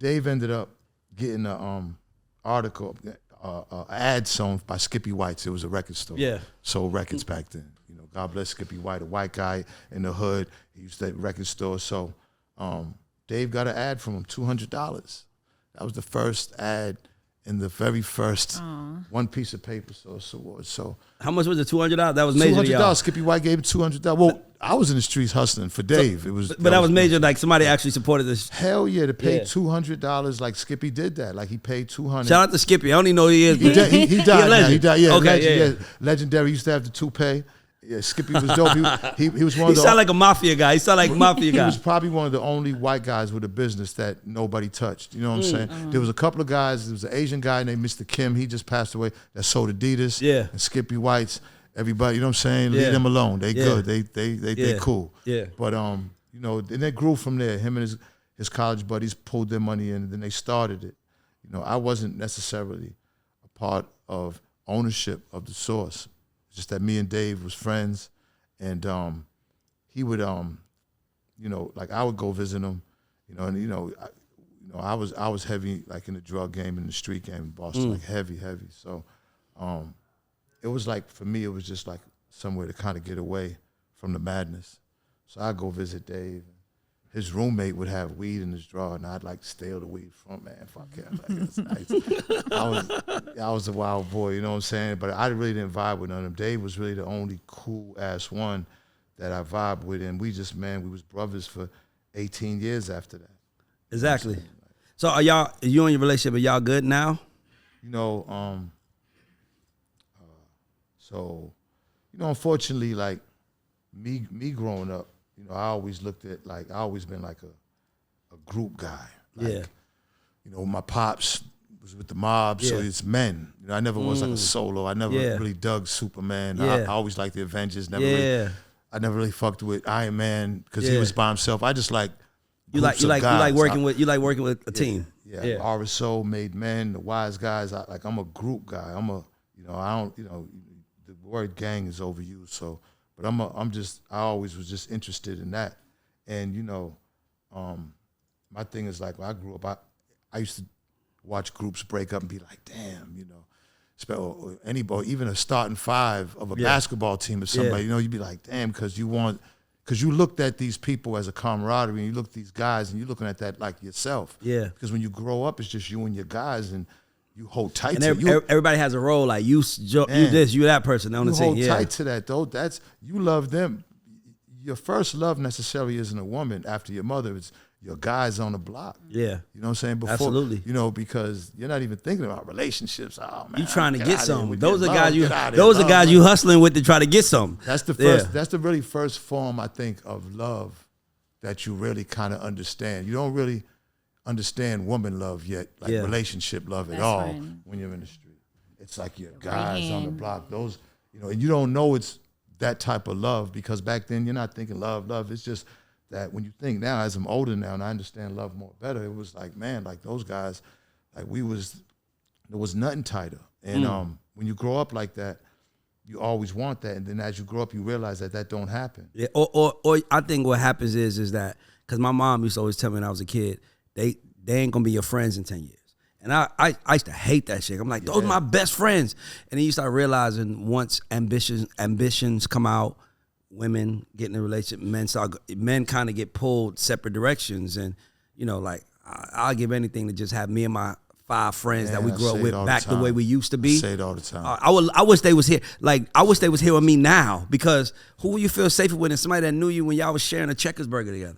Dave ended up getting an article, ad sewn by Skippy White's. It was a record store. Yeah. Sold records back then. You know, God bless Skippy White, a white guy in the hood. He used to at record store. So Dave got an ad from him, $200. That was the first ad in the very first one piece of paper source award. So how much was it? $200? That was major. $200. Skippy White gave it $200. Well, I was in the streets hustling for Dave. But that was major. Like somebody actually supported this. Hell yeah, to pay $200. Like Skippy did that. Like he paid $200. Shout out to Skippy. I don't even know who he is. He died. Now. He died. Yeah, okay, legend, yeah. Legendary. He used to have the toupee. Yeah, Skippy was dope. He was one of the. He sound like a mafia guy. He sound like a mafia guy. He was probably one of the only white guys with a business that nobody touched. You know what I'm saying? There was a couple of guys. There was an Asian guy named Mr. Kim. He just passed away. That sold Adidas. Yeah. And Skippy White's. Everybody, you know what I'm saying? Leave them alone. They good. They cool. Yeah. But you know, and they grew from there. Him and his college buddies pulled their money in, and then they started it. You know, I wasn't necessarily a part of ownership of the source. It's just that me and Dave was friends, and he would you know, like I would go visit him, you know, and I was heavy like in the drug game and the street game in Boston, like heavy. So it was like, for me, it was just like somewhere to kind of get away from the madness. So I'd go visit Dave. His roommate would have weed in his drawer, and I'd like steal the weed from him. Man, fuck yeah, like, that's nice. I was a wild boy, you know what I'm saying? But I really didn't vibe with none of them. Dave was really the only cool-ass one that I vibed with, and we was brothers for 18 years after that. Exactly. So are you in your relationship, are y'all good now? You know, so, you know, unfortunately, like, me growing up, you know, I always looked at, like, I always been like a group guy. Like, you know, my pops was with the mob, so it's men. You know, I never was like a solo. I never really dug Superman. I always liked the Avengers. I never really fucked with Iron Man because he was by himself. I just like you like working with a team. Yeah. RSO, Made Men, the Wise Guys. I'm a group guy. I don't, you know, the word gang is overused, so. But I always was just interested in that. And, you know, my thing is like, when I grew up, I used to watch groups break up and be like, damn, you know, anybody, even a starting five of a basketball team or somebody, you know, you'd be like, damn, because you looked at these people as a camaraderie, and you look at these guys and you're looking at that like yourself. Yeah. Because when you grow up, it's just you and your guys, and you hold tight to it. Everybody has a role. Like you this, you that person on the team. You hold tight to that though. You love them. Your first love necessarily isn't a woman after your mother. It's your guys on the block. Yeah. You know what I'm saying? Before, absolutely. You know, because you're not even thinking about relationships. Oh man, you trying to get something. Those are guys you hustling with to try to get something. That's the first. That's the really first form, I think, of love that you really kind of understand. You don't really understand woman love yet, like relationship love at all when you're in the street. It's like your guys on the block, those, you know, and you don't know it's that type of love because back then you're not thinking love. It's just that when you think now, as I'm older now and I understand love more better, it was like, man, like those guys, like there was nothing tighter. And when you grow up like that, you always want that. And then as you grow up, you realize that don't happen. Yeah. Or I think what happens is that, because my mom used to always tell me when I was a kid, they ain't gonna be your friends in 10 years. And I used to hate that shit. I'm like, those are my best friends. And then you start realizing once ambitions come out, women get in a relationship, men kind of get pulled separate directions. And, you know, like, I'll give anything to just have me and my 5 friends that we grew up with back the way we used to be. I say it all the time. I wish they was here. Like, I wish they was here with me now, because who will you feel safer with than somebody that knew you when y'all was sharing a Checkers burger together?